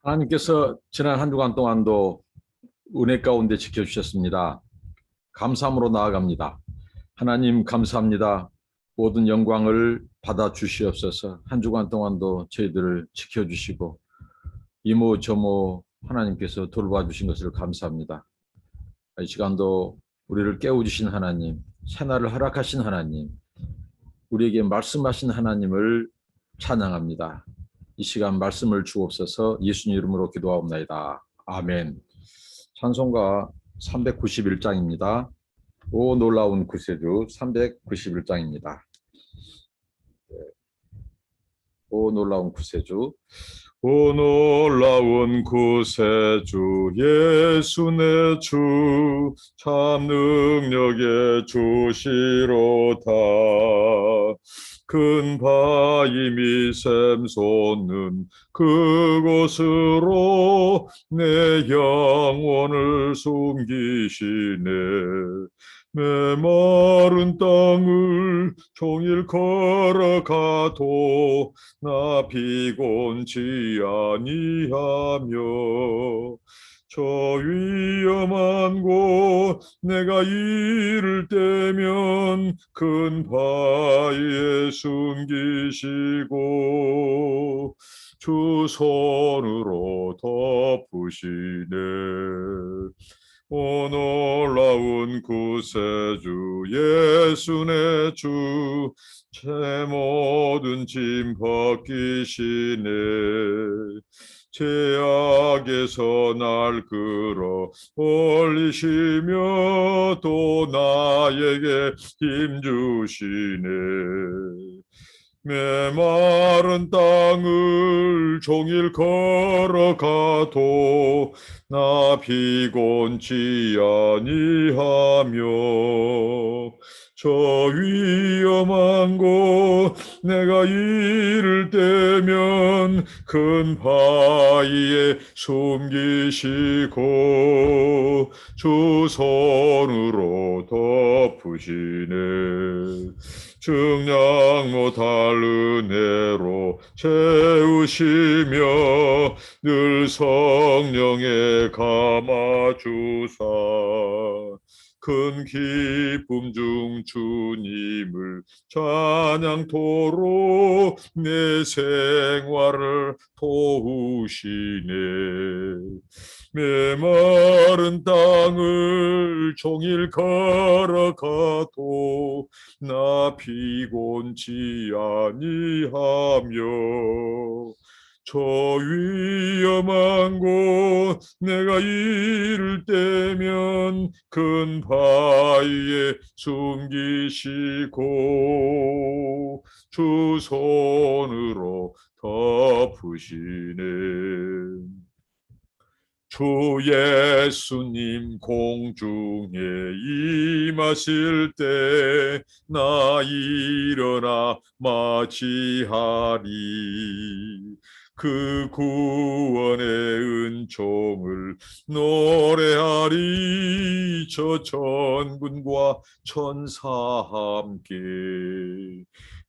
하나님께서 지난 한 주간 동안도 은혜 가운데 지켜주셨습니다. 감사함으로 나아갑니다. 하나님 감사합니다. 모든 영광을 받아 주시옵소서. 한 주간 동안도 저희들을 지켜주시고 이모 저모 하나님께서 돌봐주신 것을 감사합니다. 이 시간도 우리를 깨워주신 하나님, 새날을 허락하신 하나님, 우리에게 말씀하신 하나님을 찬양합니다. 이 시간 말씀을 주옵소서. 예수님 이름으로 기도하옵나이다. 아멘. 찬송가 391장입니다. 오 놀라운 구세주 391장입니다. 오 놀라운 구세주. 오 놀라운 구세주 예수 내 주 참 능력의 주시로다. 큰 바위미 샘솟는 그곳으로 내 영혼을 숨기시네. 메마른 땅을 종일 걸어가도 나 피곤치 아니하며 저 위험한 곳 내가 이를 때면 큰 바위에 숨기시고 주 손으로 덮으시네. 오 놀라운 구세주 예수 내 주 제 모든 짐 벗기시네. 죄악에서 날 끌어 올리시며 또 나에게 힘 주시네. 메마른 땅을 종일 걸어가도 나 피곤치 아니하며 저 위험한 곳 내가 이를 때면 큰 바위에 숨기시고 주 손으로 덮으시네. 증량 못할 은혜로 채우시며 늘 성령에 감아주사 큰 기쁨 중 주님을 찬양토록 내 생활을 도우시네. 메마른 땅을 종일 걸어가도 나 피곤치 아니하며 저 위험한 곳 내가 이를 때면 큰 바위에 숨기시고 주 손으로 덮으시네. 주 예수님 공중에 임하실 때 나 일어나 맞이하리. 그 구원의 은총을 노래하리. 저 천군과 천사 함께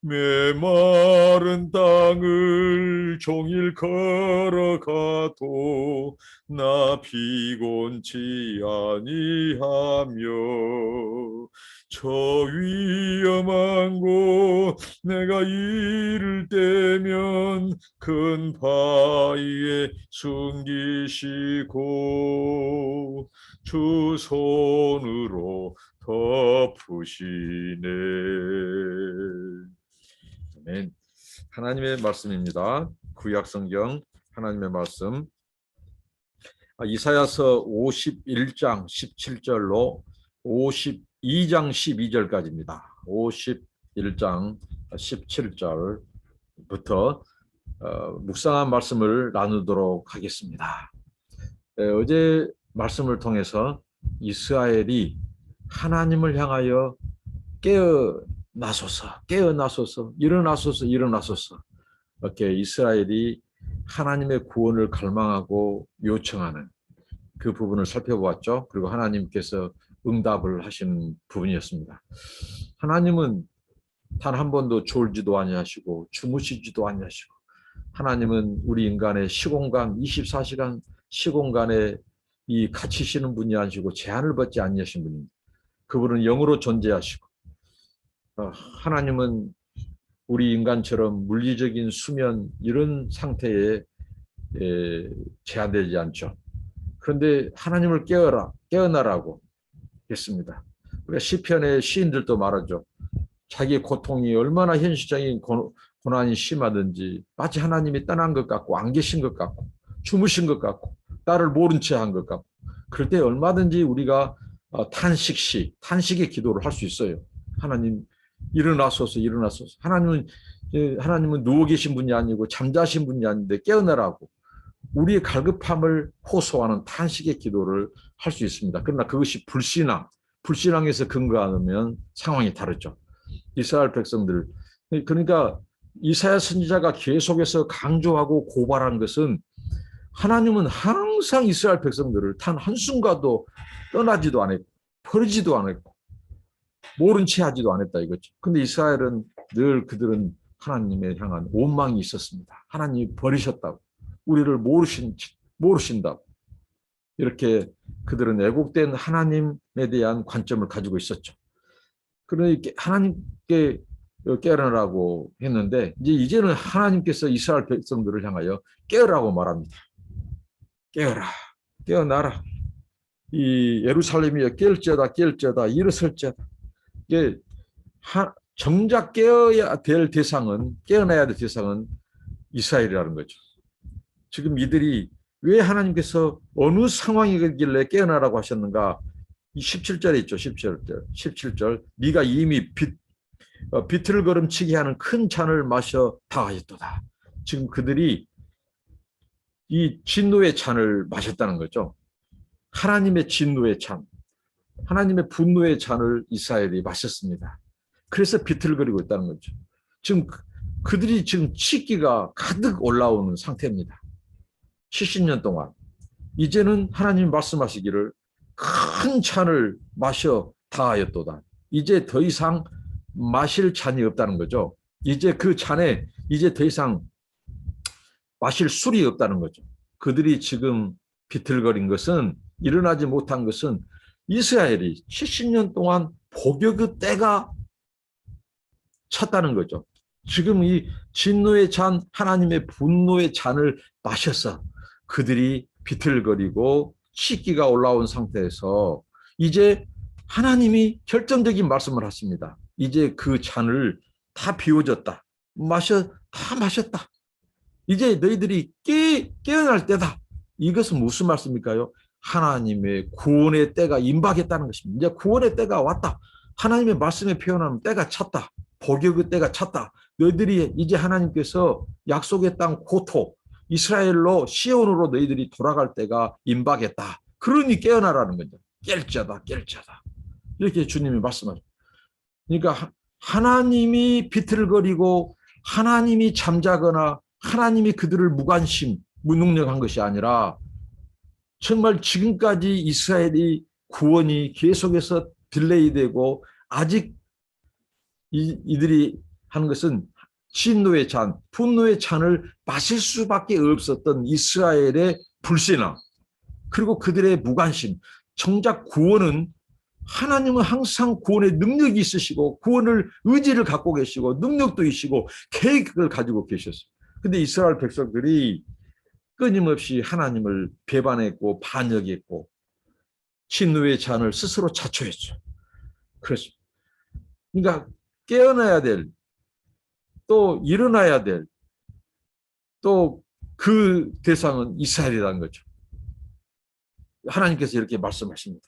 메마른 땅을 종일 걸어가도 나 피곤치 아니하며 저 위험한 곳 내가 이를 때면 큰 바위에 숨기시고 주 손으로 덮으시네. 아멘. 하나님의 말씀입니다. 구약성경 하나님의 말씀 이사야서 51장 17절로 52장 12절까지입니다. 51장 17절부터 묵상한 말씀을 나누도록 하겠습니다. 어제 말씀을 통해서 이스라엘이 하나님을 향하여 깨어나소서 일어나소서 이렇게 이스라엘이 하나님의 구원을 갈망하고 요청하는 그 부분을 살펴보았죠. 그리고 하나님께서 응답을 하신 부분이었습니다. 하나님은 단 한 번도 졸지도 아니하시고 주무시지도 아니하시고 하나님은 우리 인간의 시공간, 24시간 시공간에 이 갇히시는 분이 아니시고 제한을 받지 않으신 분입니다. 그분은 영으로 존재하시고, 하나님은 우리 인간처럼 물리적인 수면 이런 상태에 제한되지 않죠. 그런데 하나님을 깨어나라고 했습니다. 우리가 시편의 시인들도 말하죠. 자기 고통이 얼마나 현실적인 고난이 심하든지 마치 하나님이 떠난 것 같고 안 계신 것 같고 주무신 것 같고 나를 모른 채 한 것 같고, 그럴 때 얼마든지 우리가 탄식의 기도를 할 수 있어요. 하나님 일어나소서, 일어나소서. 하나님은 누워 계신 분이 아니고 잠자신 분이 아닌데 깨어나라고 우리의 갈급함을 호소하는 탄식의 기도를 할 수 있습니다. 그러나 그것이 불신앙에서 근거하면 상황이 다르죠. 이스라엘 백성들, 그러니까 이사야 선지자가 계속해서 강조하고 고발한 것은 하나님은 항상 이스라엘 백성들을 단 한순간도 떠나지도 않았고 버리지도 않았고 모른 채 하지도 않았다 이거죠. 근데 이스라엘은 늘 그들은 하나님에 향한 원망이 있었습니다. 하나님이 버리셨다고, 우리를 모르신다고, 이렇게 그들은 애곡된 하나님에 대한 관점을 가지고 있었죠. 그러니까 하나님께 깨어나라고 했는데 이제는 하나님께서 이스라엘 백성들을 향하여 깨어라고 말합니다. 깨어라, 깨어나라. 이 예루살렘이여 깨을지어다 일어설지어다. 이게 정작 깨어나야 될 대상은 이스라엘이라는 거죠. 지금 이들이 왜 하나님께서 어느 상황이길래 깨어나라고 하셨는가? 17절에 있죠. 17절. 네가 이미 비틀거름치게 하는 큰 잔을 마셔 다하였도다. 지금 그들이 이 진노의 잔을 마셨다는 거죠. 하나님의 진노의 잔, 하나님의 분노의 잔을 이스라엘이 마셨습니다. 그래서 비틀거리고 있다는 거죠. 지금 그들이 지금 치기가 가득 올라오는 상태입니다. 70년 동안. 이제는 하나님이 말씀하시기를 큰 잔을 마셔 다하였도다. 이제 더 이상 마실 잔이 없다는 거죠. 이제 그 잔에 이제 더 이상 마실 술이 없다는 거죠. 그들이 지금 비틀거린 것은, 일어나지 못한 것은 이스라엘이 70년 동안 복역의 때가 찼다는 거죠. 지금 이 진노의 잔, 하나님의 분노의 잔을 마셔서 그들이 비틀거리고 식기가 올라온 상태에서 이제 하나님이 결정적인 말씀을 하십니다. 이제 그 잔을 다 비워졌다. 다 마셨다. 이제 너희들이 깨어날 때다. 이것은 무슨 말씀일까요? 하나님의 구원의 때가 임박했다는 것입니다. 이제 구원의 때가 왔다. 하나님의 말씀에 표현하면 때가 찼다. 복역의 때가 찼다. 너희들이 이제 하나님께서 약속의 땅 고토 이스라엘로 시온으로 너희들이 돌아갈 때가 임박했다. 그러니 깨어나라는 거죠. 깰지어다. 이렇게 주님이 말씀하죠. 그러니까 하나님이 비틀거리고 하나님이 잠자거나 하나님이 그들을 무능력한 것이 아니라 정말 지금까지 이스라엘이 구원이 계속해서 딜레이되고 아직 이들이 하는 것은 진노의 잔, 분노의 잔을 마실 수밖에 없었던 이스라엘의 불신앙, 그리고 그들의 무관심. 정작 구원은 하나님은 항상 구원의 능력이 있으시고 구원을 의지를 갖고 계시고 능력도 있으시고 계획을 가지고 계셨어요. 근데 이스라엘 백성들이 끊임없이 하나님을 배반했고 반역했고 진노의 잔을 스스로 자초했죠. 그렇습니다. 그러니까 깨어나야 될, 또 일어나야 될, 또 그 대상은 이스라엘이라는 거죠. 하나님께서 이렇게 말씀하십니다.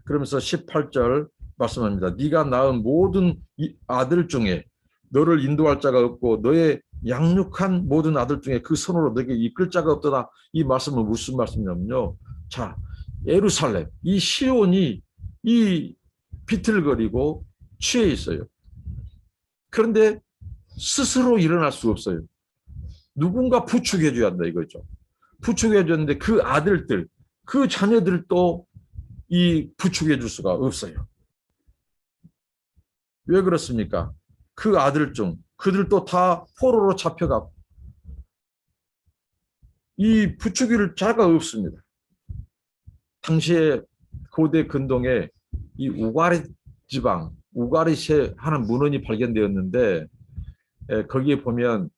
그러면서 18절 말씀합니다. 네가 낳은 모든 아들 중에 너를 인도할 자가 없고 너의 양육한 모든 아들 중에 그 손으로 너에게 이끌 자가 없도다. 이 말씀은 무슨 말씀이냐면요. 자, 예루살렘, 이 시온이 이 비틀거리고 취해 있어요. 그런데 스스로 일어날 수 없어요. 누군가 부축해 줘야 한다 이거죠. 부축해 줬는데 그 아들들, 그 자녀들도 이 부축해 줄 수가 없어요. 왜 그렇습니까? 그 아들 중 그들도 다 포로로 잡혀가고 이 부추길 자가 없습니다. 당시에 고대 근동에 이 우가리 지방, 우가리시에 하는 문헌이 발견되었는데 거기에 보면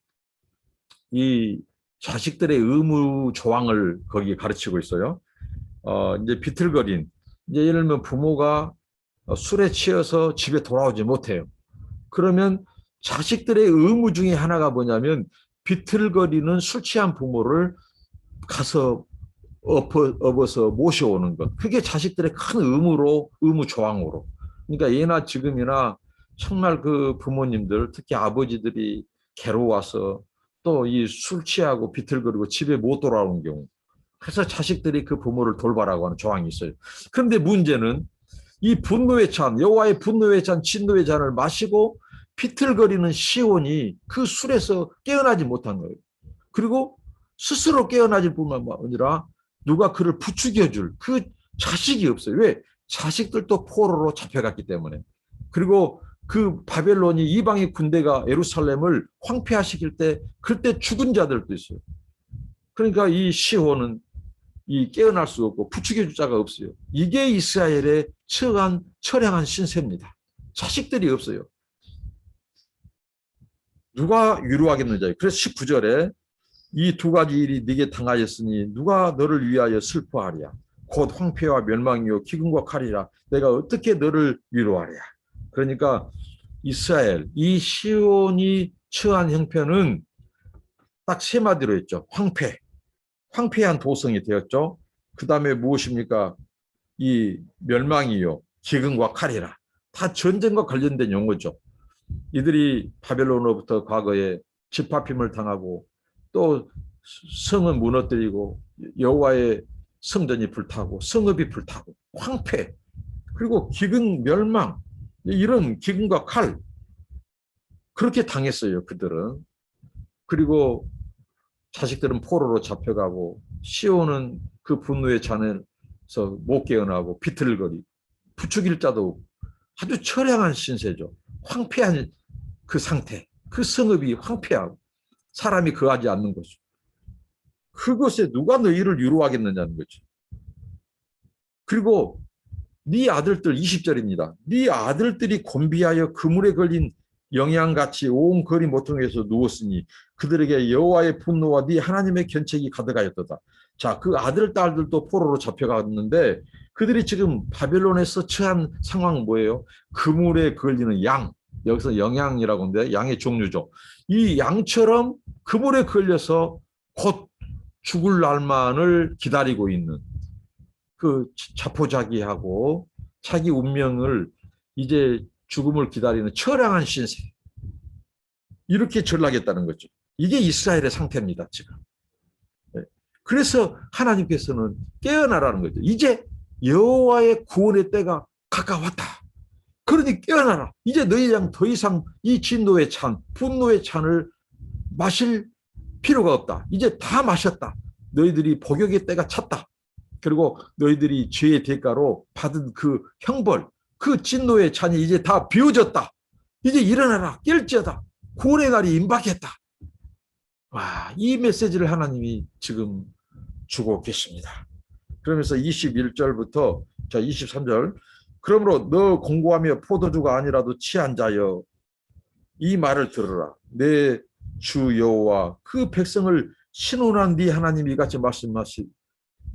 이 자식들의 의무 조항을 거기 가르치고 있어요. 이제 비틀거린, 이제 예를 들면 부모가 술에 취해서 집에 돌아오지 못해요. 그러면 자식들의 의무 중에 하나가 뭐냐면 비틀거리는 술 취한 부모를 가서 업어서 모셔오는 것. 그게 자식들의 큰 의무 조항으로. 그러니까 예나 지금이나 정말 그 부모님들, 특히 아버지들이 괴로워서 또 이 술 취하고 비틀거리고 집에 못 돌아오는 경우. 그래서 자식들이 그 부모를 돌봐라고 하는 조항이 있어요. 그런데 문제는 이 분노의 잔, 여호와의 분노의 잔, 진노의 잔을 마시고 비틀거리는 시온이 그 술에서 깨어나지 못한 거예요. 그리고 스스로 깨어나질 뿐만 아니라 누가 그를 부추겨줄 그 자식이 없어요. 왜? 자식들도 포로로 잡혀갔기 때문에. 그리고 그 바벨론이 이방의 군대가 예루살렘을 황폐화시킬 때 그때 죽은 자들도 있어요. 그러니까 이 시온은 이 깨어날 수 없고 부추겨줄 자가 없어요. 이게 이스라엘의 처량한 신세입니다. 자식들이 없어요. 누가 위로하겠느냐. 그래서 19절에 이 두 가지 일이 네게 당하였으니 누가 너를 위하여 슬퍼하랴. 곧 황폐와 멸망이요 기근과 칼이라. 내가 어떻게 너를 위로하랴. 그러니까 이스라엘, 이 시온이 처한 형편은 딱 세 마디로 했죠. 황폐. 황폐한 도성이 되었죠. 그 다음에 무엇입니까? 이 멸망이요 기근과 칼이라. 다 전쟁과 관련된 용어죠. 이들이 바벨론으로부터 과거에 집합힘을 당하고 또 성은 무너뜨리고 여호와의 성전이 불타고 성읍이 불타고 황폐 그리고 기근 멸망 이런 기근과 칼 그렇게 당했어요. 그들은. 그리고 자식들은 포로로 잡혀가고 시온은 그 분노의 잔에서 못 깨어나고 비틀거리고 부추길 자도 없고 아주 처량한 신세죠. 황폐한 그 상태, 그 성읍이 황폐하고 사람이 거하지 않는 거죠. 그것에 누가 너희를 위로하겠느냐는 거죠. 그리고 네 아들들 20절입니다. 네 아들들이 곤비하여 그물에 걸린 영양같이 온 거리 모퉁이에서 누웠으니 그들에게 여호와의 분노와 네 하나님의 견책이 가득하였도다. 자, 그 아들 딸들도 포로로 잡혀갔는데 그들이 지금 바벨론에서 처한 상황은 뭐예요? 그물에 걸리는 양, 여기서 영양이라고 하는데 양의 종류죠. 이 양처럼 그물에 걸려서 곧 죽을 날만을 기다리고 있는 그 자포자기하고 자기 운명을 이제 죽음을 기다리는 처량한 신세. 이렇게 전락했다는 거죠. 이게 이스라엘의 상태입니다, 지금. 그래서 하나님께서는 깨어나라는 거죠. 이제 여호와의 구원의 때가 가까웠다. 그러니 깨어나라. 이제 너희 더 이상 이 진노의 찬, 분노의 찬을 마실 필요가 없다. 이제 다 마셨다. 너희들이 복역의 때가 찼다. 그리고 너희들이 죄의 대가로 받은 그 형벌, 그 진노의 잔이 이제 다 비워졌다. 이제 일어나라. 깰지어다. 구원의 날이 임박했다. 와, 이 메시지를 하나님이 지금 주고 계십니다. 그러면서 21절부터 자 23절 그러므로 너 공고하며 포도주가 아니라도 취한 자여 이 말을 들으라. 내 주 여호와 그 백성을 신원한 네 하나님이 같이 말씀하시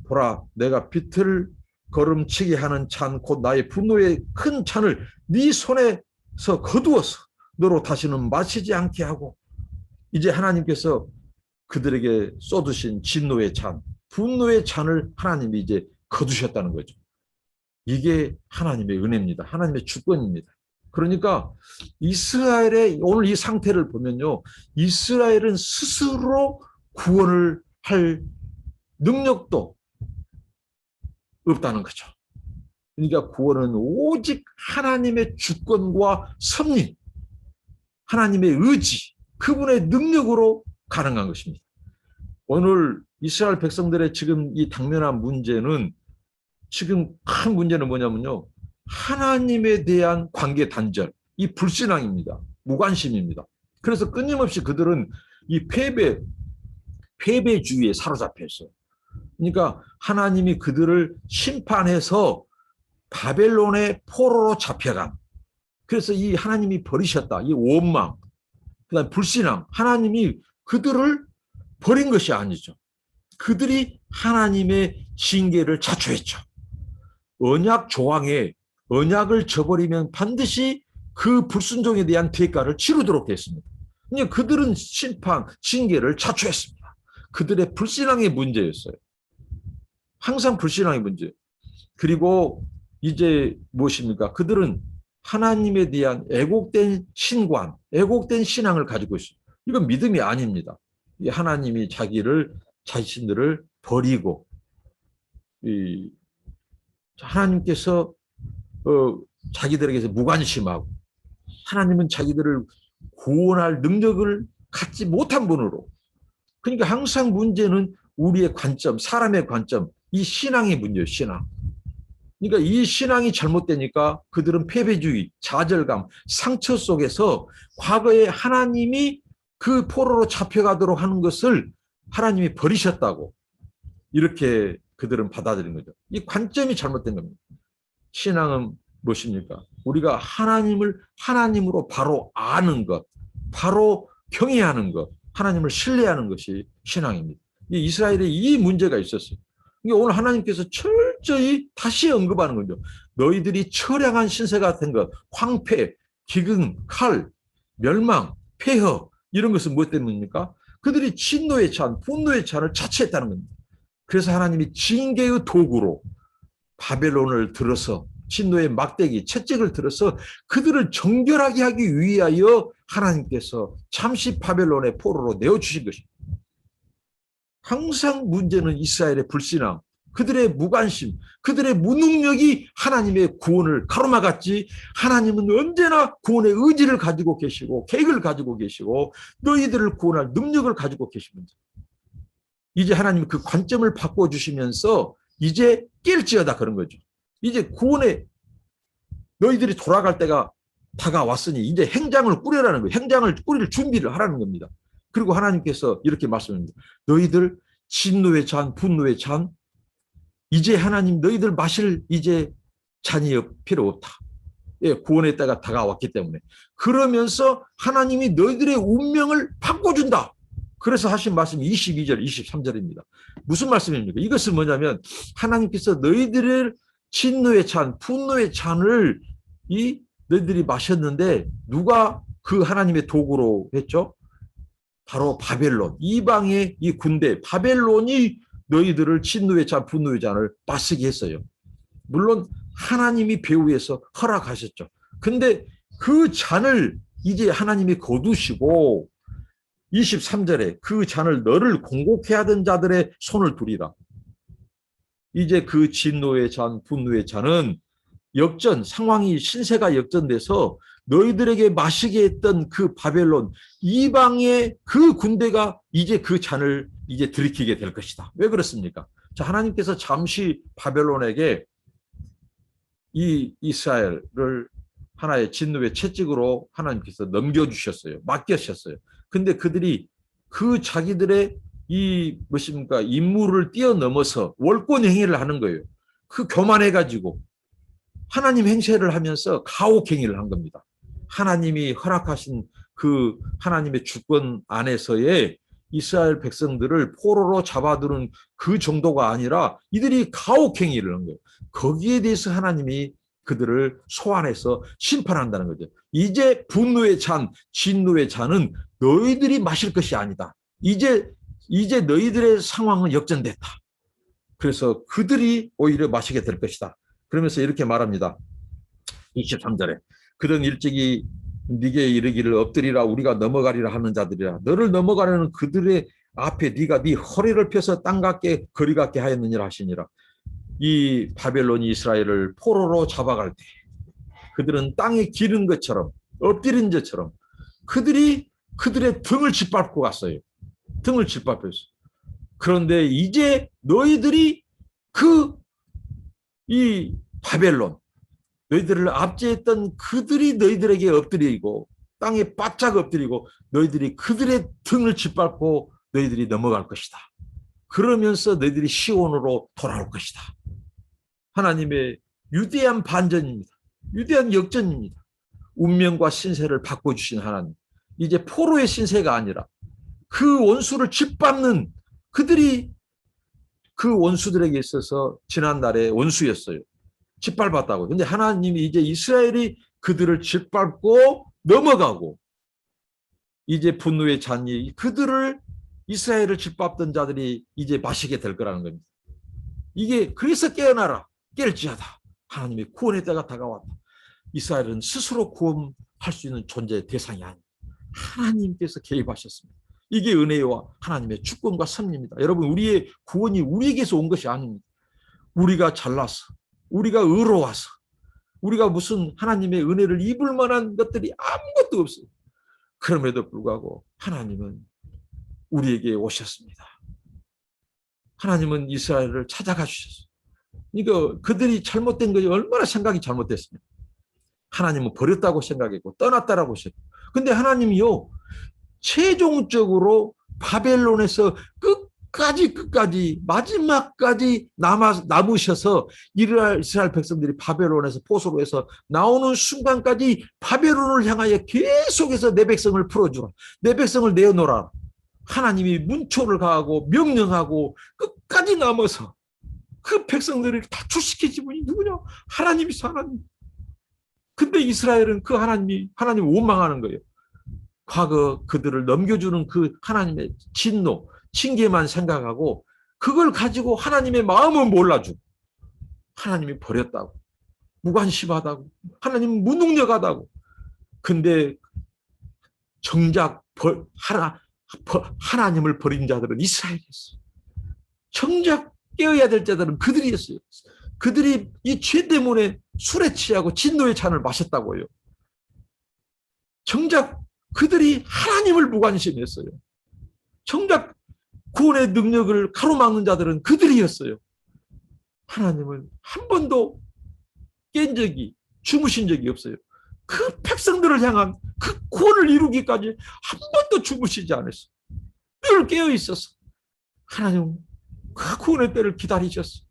보라 내가 비틀 걸음치게 하는 찬 곧 나의 분노의 큰 찬을 네 손에서 거두어서 너로 다시는 마시지 않게 하고 이제 하나님께서 그들에게 쏟으신 진노의 찬, 분노의 찬을 하나님이 이제 거두셨다는 거죠. 이게 하나님의 은혜입니다. 하나님의 주권입니다. 그러니까 이스라엘의 오늘 이 상태를 보면요. 이스라엘은 스스로 구원을 할 능력도 없다는 거죠. 그러니까 구원은 오직 하나님의 주권과 섭리, 하나님의 의지, 그분의 능력으로 가능한 것입니다. 오늘 이스라엘 백성들의 지금 이 당면한 문제는 지금 큰 문제는 뭐냐면요. 하나님에 대한 관계 단절, 이 불신앙입니다. 무관심입니다. 그래서 끊임없이 그들은 이 패배주의에 사로잡혀 있어요. 그러니까 하나님이 그들을 심판해서 바벨론의 포로로 잡혀간. 그래서 이 하나님이 버리셨다. 이 원망, 그다음 불신앙. 하나님이 그들을 버린 것이 아니죠. 그들이 하나님의 징계를 자초했죠. 언약 조항에 언약을 저버리면 반드시 그 불순종에 대한 대가를 치르도록 했습니다. 그러니까 그들은 심판, 징계를 자초했습니다. 그들의 불신앙의 문제였어요. 항상 불신앙의 문제. 그리고 이제 무엇입니까? 그들은 하나님에 대한 애곡된 신관, 애곡된 신앙을 가지고 있어요. 이건 믿음이 아닙니다. 하나님이 자신들을 버리고 하나님께서 자기들에게서 무관심하고 하나님은 자기들을 구원할 능력을 갖지 못한 분으로. 그러니까 항상 문제는 우리의 관점, 사람의 관점, 이 신앙의 문제예요. 신앙. 그러니까 이 신앙이 잘못되니까 그들은 패배주의, 좌절감, 상처 속에서 과거에 하나님이 그 포로로 잡혀가도록 하는 것을 하나님이 버리셨다고 이렇게 그들은 받아들인 거죠. 이 관점이 잘못된 겁니다. 신앙은 무엇입니까? 우리가 하나님을 하나님으로 바로 아는 것, 바로 경외하는 것, 하나님을 신뢰하는 것이 신앙입니다. 이스라엘에 이 문제가 있었어요. 오늘 하나님께서 철저히 다시 언급하는 거죠. 너희들이 처량한 신세가 된 것, 황폐, 기근, 칼, 멸망, 폐허 이런 것은 무엇 때문입니까? 그들이 진노의 찬, 분노의 찬을 자처했다는 겁니다. 그래서 하나님이 징계의 도구로 바벨론을 들어서 진노의 막대기, 채찍을 들어서 그들을 정결하게 하기 위하여 하나님께서 잠시 바벨론의 포로로 내어주신 것입니다. 항상 문제는 이스라엘의 불신앙, 그들의 무관심, 그들의 무능력이 하나님의 구원을 가로막았지 하나님은 언제나 구원의 의지를 가지고 계시고 계획을 가지고 계시고 너희들을 구원할 능력을 가지고 계십니다. 이제 하나님이 그 관점을 바꿔주시면서 이제 깰지어다 그런 거죠. 이제 구원에 너희들이 돌아갈 때가 다가왔으니 이제 행장을 꾸려라는 거예요. 행장을 꾸릴 준비를 하라는 겁니다. 그리고 하나님께서 이렇게 말씀합니다. 너희들 진노의 잔, 분노의 잔, 이제 하나님 너희들 마실 이제 잔이 필요 없다. 예, 구원의 때가 다가왔기 때문에. 그러면서 하나님이 너희들의 운명을 바꿔준다. 그래서 하신 말씀이 22절, 23절입니다. 무슨 말씀입니까? 이것은 뭐냐면 하나님께서 너희들을 진노의 잔, 분노의 잔을 너희들이 마셨는데 누가 그 하나님의 도구로 했죠? 바로 바벨론, 이방의 이 군대 바벨론이 너희들을 진노의 잔, 분노의 잔을 마시게 했어요. 물론 하나님이 배후에서 허락하셨죠. 근데 그 잔을 이제 하나님이 거두시고 23절에 그 잔을 너를 공곡해 하던 자들의 손을 두리라. 이제 그 진노의 잔, 분노의 잔은 역전, 상황이 신세가 역전돼서 너희들에게 마시게 했던 그 바벨론, 이방의 그 군대가 이제 그 잔을 이제 들이키게 될 것이다. 왜 그렇습니까? 자, 하나님께서 잠시 바벨론에게 이 이스라엘을 하나의 진노의 채찍으로 하나님께서 넘겨주셨어요. 맡겨주셨어요. 근데 그들이 그 자기들의 이 무엇입니까? 임무를 뛰어넘어서 월권 행위를 하는 거예요. 그 교만해가지고 하나님 행세를 하면서 가혹 행위를 한 겁니다. 하나님이 허락하신 그 하나님의 주권 안에서의 이스라엘 백성들을 포로로 잡아두는 그 정도가 아니라 이들이 가혹 행위를 한 거예요. 거기에 대해서 하나님이 그들을 소환해서 심판한다는 거죠. 이제 분노의 잔, 진노의 잔은 너희들이 마실 것이 아니다. 이제 너희들의 상황은 역전됐다. 그래서 그들이 오히려 마시게 될 것이다. 그러면서 이렇게 말합니다. 23절에 그런 일찍이 네게 이르기를 엎드리라 우리가 넘어가리라 하는 자들이라 너를 넘어가려는 그들의 앞에 네가 네 허리를 펴서 땅 같게 거리 같게 하였느니라 하시니라. 이 바벨론이 이스라엘을 포로로 잡아갈 때 그들은 땅에 기른 것처럼 엎드린 것처럼 그들이 그들의 등을 짓밟고 갔어요. 등을 짓밟혔어요. 그런데 이제 너희들이 이 바벨론 너희들을 압제했던 그들이 너희들에게 엎드리고 땅에 바짝 엎드리고 너희들이 그들의 등을 짓밟고 너희들이 넘어갈 것이다. 그러면서 너희들이 시온으로 돌아올 것이다. 하나님의 위대한 반전입니다. 위대한 역전입니다. 운명과 신세를 바꿔주신 하나님. 이제 포로의 신세가 아니라 그 원수를 짓밟는 그들이 그 원수들에게 있어서 지난날의 원수였어요. 짓밟았다고. 근데 하나님이 이제 이스라엘이 그들을 짓밟고 넘어가고 이제 분노의 잔이 그들을 이스라엘을 짓밟던 자들이 이제 마시게 될 거라는 겁니다. 이게 그래서 깨어나라. 깰지어다. 하나님의 구원의 때가 다가왔다. 이스라엘은 스스로 구원할 수 있는 존재의 대상이 아닙니다. 하나님께서 개입하셨습니다. 이게 은혜와 하나님의 주권과 섭리입니다. 여러분, 우리의 구원이 우리에게서 온 것이 아닙니다. 우리가 잘나서, 우리가 의로워서, 우리가 무슨 하나님의 은혜를 입을 만한 것들이 아무것도 없어요. 그럼에도 불구하고 하나님은 우리에게 오셨습니다. 하나님은 이스라엘을 찾아가 주셨어요. 그러니까 그들이 잘못된 것이 얼마나 생각이 잘못됐습니까? 하나님은 버렸다고 생각했고 떠났다라고 했어요. 근데 하나님이요, 최종적으로 바벨론에서 끝까지 마지막까지 남으셔서 이스라엘 백성들이 바벨론에서 포로로 해서 나오는 순간까지 바벨론을 향하여 계속해서 내 백성을 풀어주라, 내 백성을 내어놓으라. 하나님이 문초를 가하고 명령하고 끝까지 남아서 그 백성들을 탈출시키신 분이 누구냐? 하나님이서 하나님. 근데 이스라엘은 그 하나님을 원망하는 거예요. 과거 그들을 넘겨주는 그 하나님의 진노, 징계만 생각하고 그걸 가지고 하나님의 마음은 몰라주고 하나님이 버렸다고, 무관심하다고, 하나님은 무능력하다고. 근데 정작 하나님을 버린 자들은 이스라엘이었어요. 정작 깨어야 될 자들은 그들이었어요. 그들이 이 죄 때문에 술에 취하고 진노의 잔을 마셨다고요. 정작 그들이 하나님을 무관심했어요. 정작 구원의 능력을 가로막는 자들은 그들이었어요. 하나님을 한 번도 깬 적이, 주무신 적이 없어요. 그 백성들을 향한 그 구원을 이루기까지 한 번도 주무시지 않았어요. 늘 깨어 있었어. 하나님 그 구원의 때를 기다리셨어.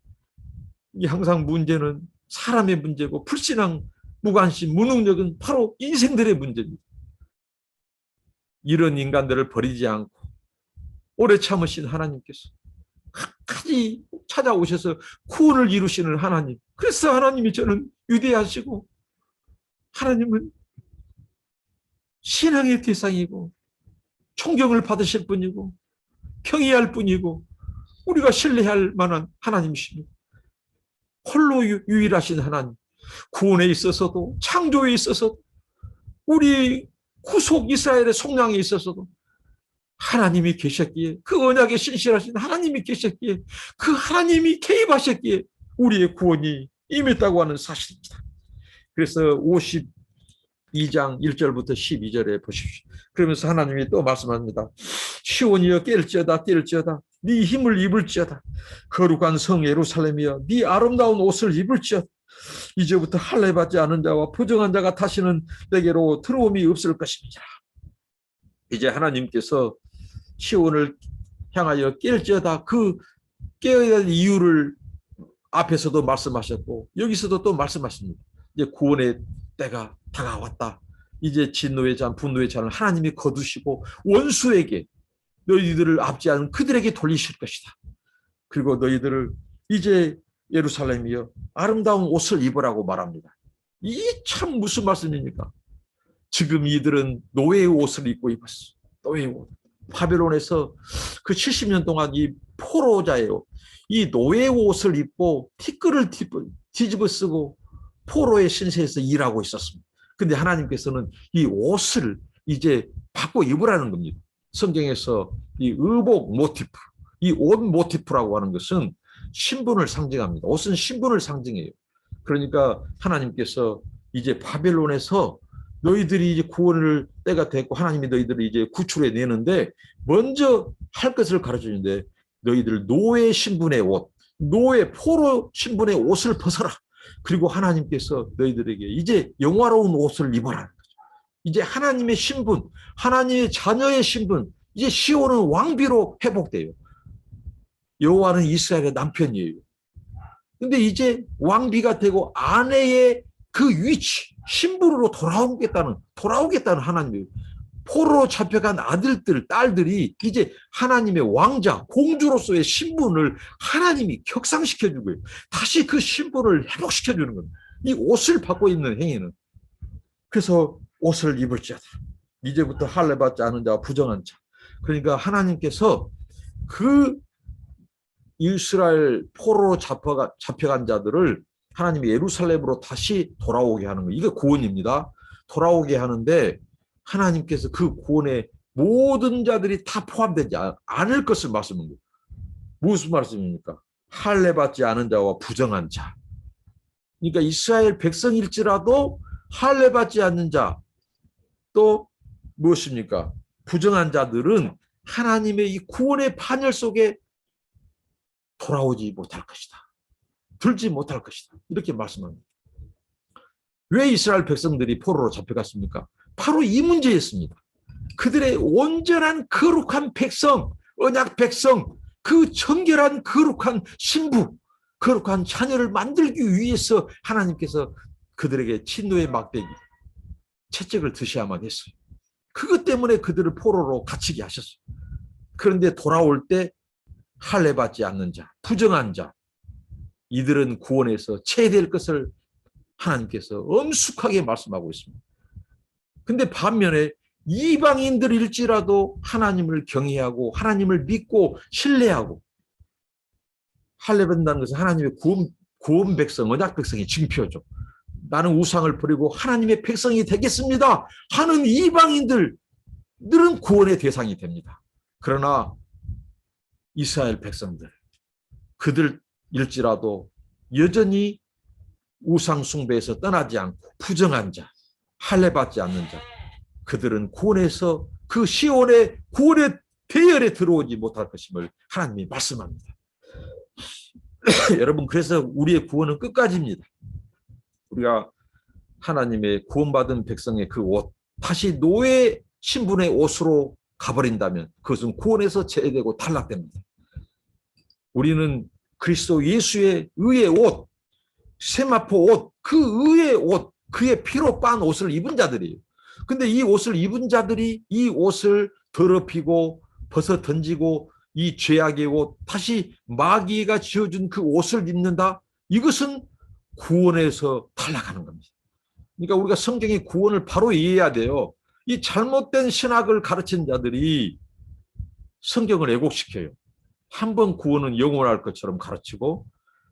항상 문제는 사람의 문제고 불신앙, 무관심, 무능력은 바로 인생들의 문제입니다. 이런 인간들을 버리지 않고 오래 참으신 하나님께서 끝까지 찾아오셔서 구원을 이루시는 하나님. 그래서 하나님이 저는 위대하시고 하나님은 신앙의 대상이고 존경을 받으실 분이고 경외할 분이고 우리가 신뢰할 만한 하나님이십니다. 홀로 유일하신 하나님. 구원에 있어서도 창조에 있어서도 우리 구속 이스라엘의 속량에 있어서도 하나님이 계셨기에, 그 언약에 신실하신 하나님이 계셨기에, 그 하나님이 개입하셨기에 우리의 구원이 임했다고 하는 사실입니다. 그래서 52장 1절부터 12절에 보십시오. 그러면서 하나님이 또 말씀합니다. 시온이여 깰지어다 뛸지어다 네 힘을 입을지어다. 거룩한 성 예루살렘이여 네 아름다운 옷을 입을지어다. 이제부터 할례받지 않은 자와 부정한 자가 다시는 내게로 들어옴이 없을 것입니다. 이제 하나님께서 시온을 향하여 깰지어다, 그 깨어야 할 이유를 앞에서도 말씀하셨고 여기서도 또 말씀하십니다. 이제 구원의 때가 다가왔다. 이제 진노의 잔, 분노의 잔을 하나님이 거두시고 원수에게, 너희들을 압제하는 그들에게 돌리실 것이다. 그리고 너희들을 이제 예루살렘이여 아름다운 옷을 입으라고 말합니다. 이 참 무슨 말씀입니까? 지금 이들은 노예의 옷을 입고 입었어. 노예의 옷. 바벨론에서 그 70년 동안 이 포로자예요. 이 노예의 옷을 입고 티끌을 뒤집어 쓰고 포로의 신세에서 일하고 있었습니다. 근데 하나님께서는 이 옷을 이제 바꿔 입으라는 겁니다. 성경에서 이 의복 모티프, 이 옷 모티프라고 하는 것은 신분을 상징합니다. 옷은 신분을 상징해요. 그러니까 하나님께서 이제 바벨론에서 너희들이 이제 구원을 때가 됐고 하나님이 너희들을 이제 구출해 내는데 먼저 할 것을 가르쳐주는데 너희들 노예 신분의 옷, 노예 포로 신분의 옷을 벗어라. 그리고 하나님께서 너희들에게 이제 영화로운 옷을 입어라. 이제 하나님의 신분, 하나님의 자녀의 신분, 이제 시온은 왕비로 회복돼요. 여호와는 이스라엘의 남편이에요. 근데 이제 왕비가 되고 아내의 그 위치, 신부로 돌아오겠다는 하나님이에요. 포로로 잡혀간 아들들, 딸들이 이제 하나님의 왕자, 공주로서의 신분을 하나님이 격상시켜주는 거예요. 다시 그 신분을 회복시켜주는 겁니다. 이 옷을 받고 있는 행위는. 그래서 옷을 입을지어다. 이제부터 할례 받지 않은 자와 부정한 자. 그러니까 하나님께서 그 이스라엘 포로로 잡혀간 자들을 하나님이 예루살렘으로 다시 돌아오게 하는 거예요. 이게 구원입니다. 돌아오게 하는데 하나님께서 그 구원에 모든 자들이 다 포함되지 않을 것을 말씀한 거예요. 무슨 말씀입니까? 할례 받지 않은 자와 부정한 자. 그러니까 이스라엘 백성일지라도 할례 받지 않는 자, 또 무엇입니까? 부정한 자들은 하나님의 이 구원의 반열 속에 돌아오지 못할 것이다. 들지 못할 것이다. 이렇게 말씀합니다. 왜 이스라엘 백성들이 포로로 잡혀갔습니까? 바로 이 문제였습니다. 그들의 온전한 거룩한 백성, 언약 백성, 그 정결한 거룩한 신부, 거룩한 자녀를 만들기 위해서 하나님께서 그들에게 진노의 막대기, 채찍을 드셔야만 했어요. 그것 때문에 그들을 포로로 갇히게 하셨어요. 그런데 돌아올 때 할례 받지 않는 자, 부정한 자, 이들은 구원에서 제외될 것을 하나님께서 엄숙하게 말씀하고 있습니다. 근데 반면에 이방인들일지라도 하나님을 경외하고 하나님을 믿고 신뢰하고, 할례 받는다는 것은 하나님의 구원 백성, 언약 백성의 징표죠. 나는 우상을 버리고 하나님의 백성이 되겠습니다 하는 이방인들은 구원의 대상이 됩니다. 그러나 이스라엘 백성들, 그들일지라도 여전히 우상 숭배에서 떠나지 않고 부정한 자, 할례 받지 않는 자, 그들은 구원에서 그 시온의 구원의 대열에 들어오지 못할 것임을 하나님이 말씀합니다. 여러분, 그래서 우리의 구원은 끝까지입니다. 우리가 하나님의 구원받은 백성의 그 옷, 다시 노예 신분의 옷으로 가버린다면 그것은 구원에서 제외되고 탈락됩니다. 우리는 그리스도 예수의 의의 옷, 세마포 옷, 그 의의 옷, 그의 피로 빤 옷을 입은 자들이에요. 근데 이 옷을 입은 자들이 이 옷을 더럽히고 벗어 던지고 이 죄악의 옷, 다시 마귀가 지어준 그 옷을 입는다? 이것은 구원에서 탈락하는 겁니다. 그러니까 우리가 성경의 구원을 바로 이해해야 돼요. 이 잘못된 신학을 가르친 자들이 성경을 왜곡시켜요. 한 번 구원은 영원할 것처럼 가르치고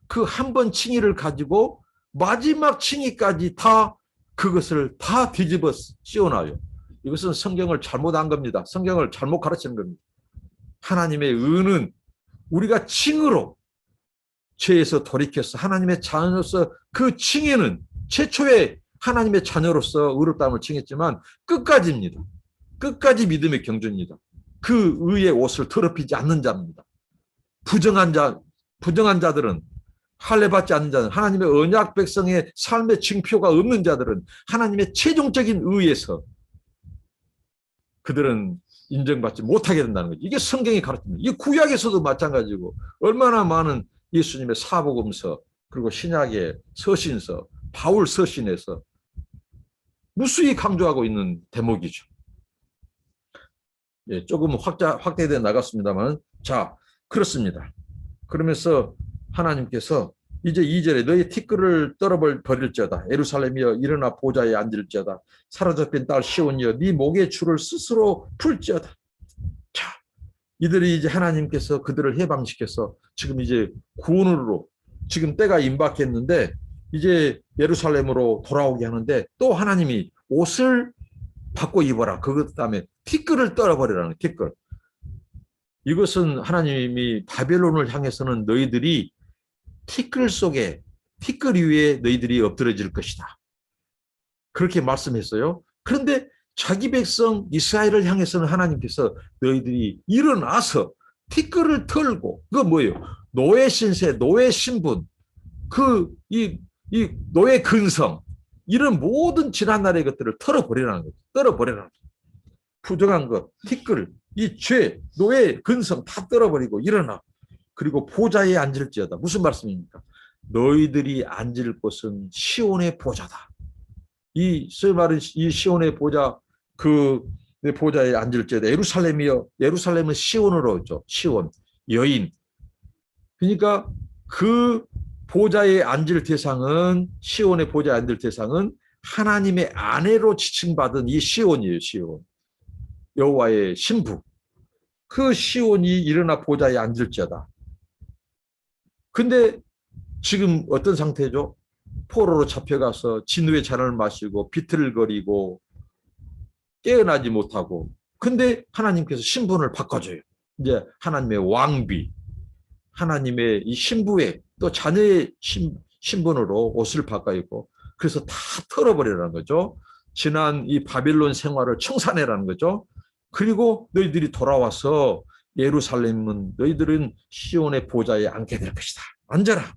그 한 번 칭의를 가지고 마지막 칭의까지 다 그것을 다 뒤집어 씌워놔요. 이것은 성경을 잘못한 겁니다. 성경을 잘못 가르치는 겁니다. 하나님의 의는 우리가 칭의로 죄에서 돌이켜서 하나님의 자녀로서, 그 칭의는 최초에 하나님의 자녀로서 의롭다함을 칭했지만 끝까지입니다. 끝까지 믿음의 경주입니다. 그 의의 옷을 더럽히지 않는 자입니다. 부정한 자들은, 할례 받지 않는 자들은, 하나님의 언약 백성의 삶의 징표가 없는 자들은 하나님의 최종적인 의에서 그들은 인정받지 못하게 된다는 거죠. 이게 성경이 가르칩니다. 이 구약에서도 마찬가지고, 얼마나 많은 예수님의 사복음서, 그리고 신약의 서신서, 바울 서신에서 무수히 강조하고 있는 대목이죠. 예, 조금 확대돼 나갔습니다만, 자, 그렇습니다. 그러면서 하나님께서 이제 2절에 너희 티끌을 떨어버릴지어다. 예루살렘이여 일어나 보좌에 앉을지어다. 사로잡힌 딸 시온이여 네 목의 줄을 스스로 풀지어다. 자, 이들이 이제 하나님께서 그들을 해방시켜서 지금 이제 구원으로 지금 때가 임박했는데 이제 예루살렘으로 돌아오게 하는데, 또 하나님이 옷을 바꿔 입어라. 그것 다음에 티끌을 떨어버리라는 티끌. 이것은 하나님이 바벨론을 향해서는 너희들이 티끌 속에, 티끌 위에 너희들이 엎드려질 것이다, 그렇게 말씀했어요. 그런데 자기 백성 이스라엘을 향해서는 하나님께서 너희들이 일어나서 티끌을 털고, 그거 뭐예요? 노예 신세, 노예 신분, 이 노예 근성, 이런 모든 지난날의 것들을 털어버리라는 거죠. 떨어버리라는 거죠. 부정한 것, 티끌, 이 죄, 노예, 근성 다 떨어버리고 일어나. 그리고 보좌에 앉을지어다. 무슨 말씀입니까? 너희들이 앉을 곳은 시온의 보좌다. 이 말은 이 시온의 보좌, 그 보좌에 앉을지어다. 예루살렘이요. 예루살렘은 시온으로 했죠. 시온, 여인. 그러니까 그 보좌에 앉을 대상은, 시온의 보좌에 앉을 대상은 하나님의 아내로 지칭받은 이 시온이에요. 시온, 여호와의 신부. 그 시온이 일어나 보좌에 앉을지어다. 근데 지금 어떤 상태죠? 포로로 잡혀가서 진우의 잔을 마시고 비틀거리고 깨어나지 못하고. 근데 하나님께서 신분을 바꿔줘요. 이제 하나님의 왕비, 하나님의 이 신부의 또 자녀의 신분으로 옷을 바꿔 입고, 그래서 다 털어버리라는 거죠. 지난 이 바빌론 생활을 청산해라는 거죠. 그리고 너희들이 돌아와서 예루살렘은 너희들은 시온의 보좌에 앉게 될 것이다. 앉아라.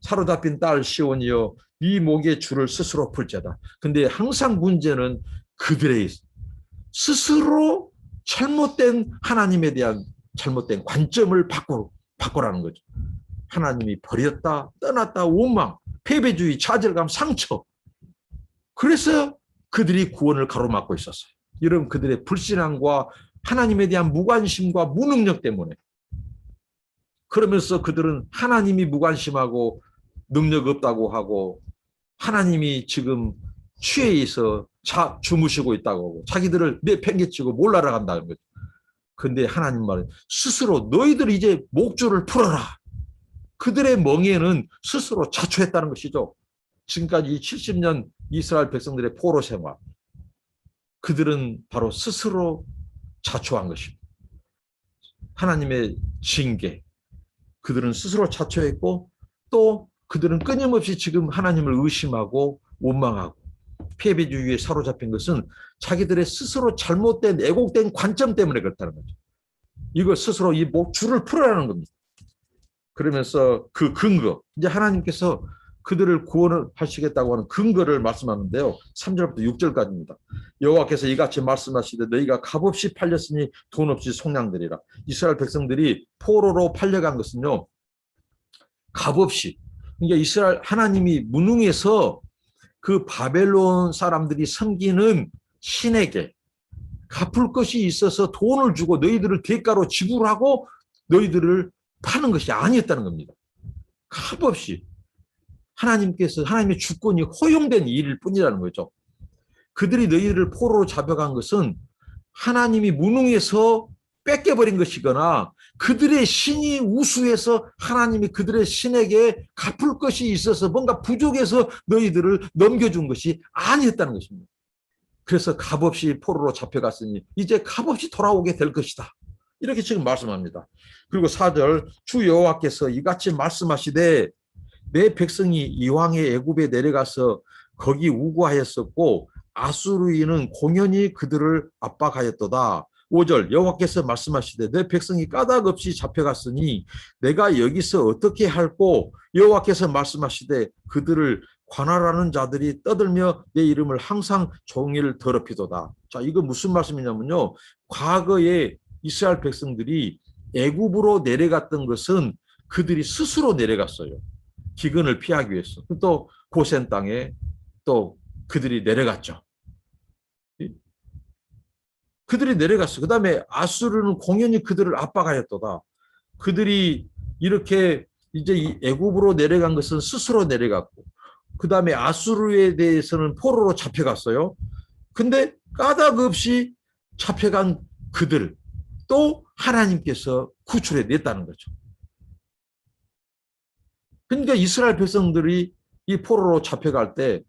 사로잡힌 딸 시온이여, 네 목에 줄을 스스로 풀자다. 근데 항상 문제는 그들의 스스로 잘못된, 하나님에 대한 잘못된 관점을 바꾸라는 거죠. 하나님이 버렸다, 떠났다, 원망, 패배주의, 좌절감, 상처. 그래서 그들이 구원을 가로막고 있었어요. 이런 그들의 불신앙과 하나님에 대한 무관심과 무능력 때문에. 그러면서 그들은 하나님이 무관심하고 능력 없다고 하고, 하나님이 지금 취해 있어 주무시고 있다고 하고, 자기들을 내팽개치고 몰라라 간다는 거죠. 근데 하나님 말은 스스로 너희들 이제 목줄을 풀어라. 그들의 멍에는 스스로 자초했다는 것이죠. 지금까지 70년 이스라엘 백성들의 포로 생활, 그들은 바로 스스로 자초한 것입니다. 하나님의 징계, 그들은 스스로 자초했고, 또 그들은 끊임없이 지금 하나님을 의심하고 원망하고 패배주의에 사로잡힌 것은 자기들의 스스로 잘못된 애곡된 관점 때문에 그렇다는 거죠. 이거 스스로 이 줄을 풀어라는 겁니다. 그러면서 그 근거, 이제 하나님께서 그들을 구원을 하시겠다고 하는 근거를 말씀하는데요. 3절부터 6절까지입니다. 여호와께서 이같이 말씀하시되 너희가 값없이 팔렸으니 돈 없이 속량되리라. 이스라엘 백성들이 포로로 팔려간 것은요, 값없이. 그러니까 이스라엘 하나님이 무능해서 그 바벨론 사람들이 섬기는 신에게 갚을 것이 있어서 돈을 주고 너희들을 대가로 지불하고 너희들을 파는 것이 아니었다는 겁니다. 값없이 하나님께서, 하나님의 주권이 허용된 일일 뿐이라는 거죠. 그들이 너희를 포로로 잡아간 것은 하나님이 무능해서 뺏겨버린 것이거나 그들의 신이 우수해서 하나님이 그들의 신에게 갚을 것이 있어서 뭔가 부족해서 너희들을 넘겨준 것이 아니었다는 것입니다. 그래서 값없이 포로로 잡혀갔으니 이제 값없이 돌아오게 될 것이다. 이렇게 지금 말씀합니다. 그리고 4절, 주 여호와께서 이같이 말씀하시되 내 백성이 이왕의 애굽에 내려가서 거기 우고하였었고 아수르인은 공연히 그들을 압박하였도다. 5절, 여호와께서 말씀하시되 내 백성이 까닭 없이 잡혀갔으니 내가 여기서 어떻게 할꼬. 여호와께서 말씀하시되 그들을 관할하는 자들이 떠들며 내 이름을 항상 종일 더럽히도다. 자, 이거 무슨 말씀이냐면요, 과거에 이스라엘 백성들이 애굽으로 내려갔던 것은 그들이 스스로 내려갔어요. 기근을 피하기 위해서. 또 고센 땅에 또 그들이 내려갔죠. 그들이 내려갔어. 그 다음에 아수르는 공연히 그들을 압박하였도다. 그들이 이렇게 이제 애굽으로 내려간 것은 스스로 내려갔고, 그 다음에 아수르에 대해서는 포로로 잡혀갔어요. 근데 까닭 없이 잡혀간 그들 또 하나님께서 구출해 냈다는 거죠. 그러니까 이스라엘 백성들이 이 포로로 잡혀갈 때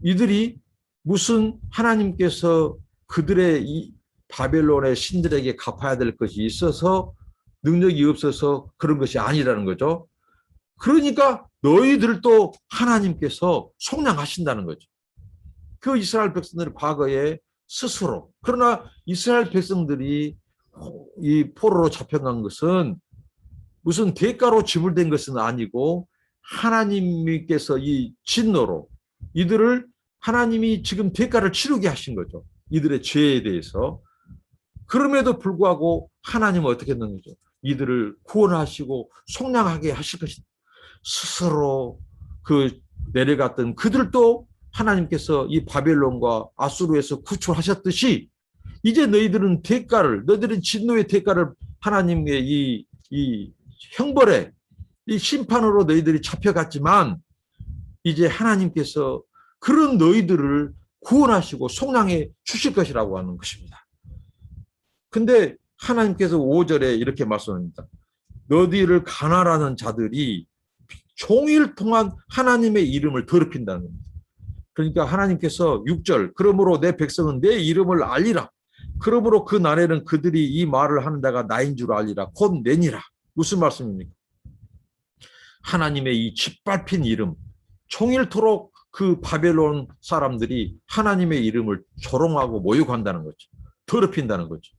이들이 무슨 하나님께서 그들의 이 바벨론의 신들에게 갚아야 될 것이 있어서 능력이 없어서 그런 것이 아니라는 거죠. 그러니까 너희들도 하나님께서 속량하신다는 거죠. 그 이스라엘 백성들이 과거에 스스로, 그러나 이스라엘 백성들이 이 포로로 잡혀간 것은 무슨 대가로 지불된 것은 아니고 하나님께서 이 진노로 이들을, 하나님이 지금 대가를 치르게 하신 거죠. 이들의 죄에 대해서. 그럼에도 불구하고 하나님은 어떻게 했는 거죠? 이들을 구원하시고 속량하게 하실 것이다. 스스로 그 내려갔던 그들도 하나님께서 이 바벨론과 아수르에서 구출하셨듯이 이제 너희들은 너희들은 진노의 대가를 하나님의 이 형벌에 이 심판으로 너희들이 잡혀갔지만 이제 하나님께서 그런 너희들을 구원하시고 속량해 주실 것이라고 하는 것입니다. 근데 하나님께서 5절에 이렇게 말씀합니다. 너희를 가난하는 자들이 종일 동안 하나님의 이름을 더럽힌다는 겁니다. 그러니까 하나님께서 6절 그러므로 내 백성은 내 이름을 알리라. 그러므로 그 날에는 그들이 이 말을 하는 자가 나인 줄 알리라. 곧 내니라. 무슨 말씀입니까? 하나님의 이 짓밟힌 이름, 종일토록 그 바벨론 사람들이 하나님의 이름을 조롱하고 모욕한다는 거죠. 더럽힌다는 거죠.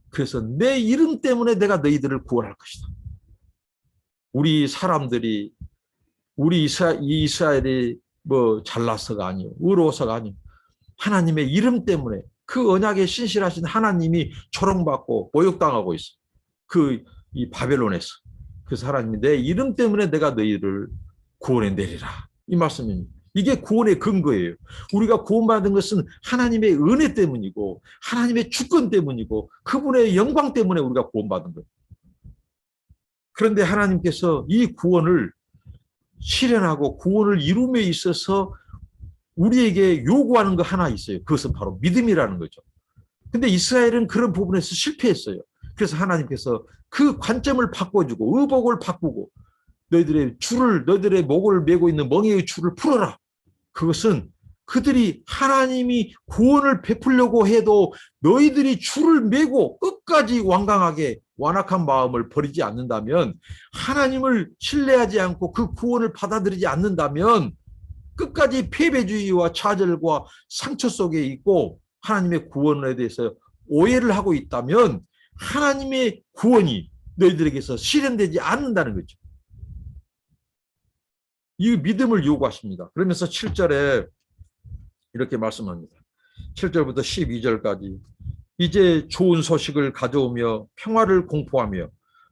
그래서 내 이름 때문에 내가 너희들을 구원할 것이다. 우리 사람들이 우리 이스라엘이 뭐 잘나서가 아니요, 의로워서가 아니요, 하나님의 이름 때문에 그 언약에 신실하신 하나님이 조롱받고 모욕당하고 있어. 이 바벨론에서. 그래서 하나님이 내 이름 때문에 내가 너희를 구원해 내리라. 이 말씀입니다. 이게 구원의 근거예요. 우리가 구원받은 것은 하나님의 은혜 때문이고 하나님의 주권 때문이고 그분의 영광 때문에 우리가 구원받은 거예요. 그런데 하나님께서 이 구원을 실현하고 구원을 이룸에 있어서 우리에게 요구하는 거 하나 있어요. 그것은 바로 믿음이라는 거죠. 근데 이스라엘은 그런 부분에서 실패했어요. 그래서 하나님께서 그 관점을 바꿔주고 의복을 바꾸고 너희들의 목을 메고 있는 멍에의 줄을 풀어라. 그것은 그들이 하나님이 구원을 베풀려고 해도 너희들이 줄을 메고 끝까지 완강하게 완악한 마음을 버리지 않는다면, 하나님을 신뢰하지 않고 그 구원을 받아들이지 않는다면 끝까지 패배주의와 좌절과 상처 속에 있고 하나님의 구원에 대해서 오해를 하고 있다면 하나님의 구원이 너희들에게서 실현되지 않는다는 거죠. 이 믿음을 요구하십니다. 그러면서 7절에 이렇게 말씀합니다. 7절부터 12절까지 이제 좋은 소식을 가져오며 평화를 공포하며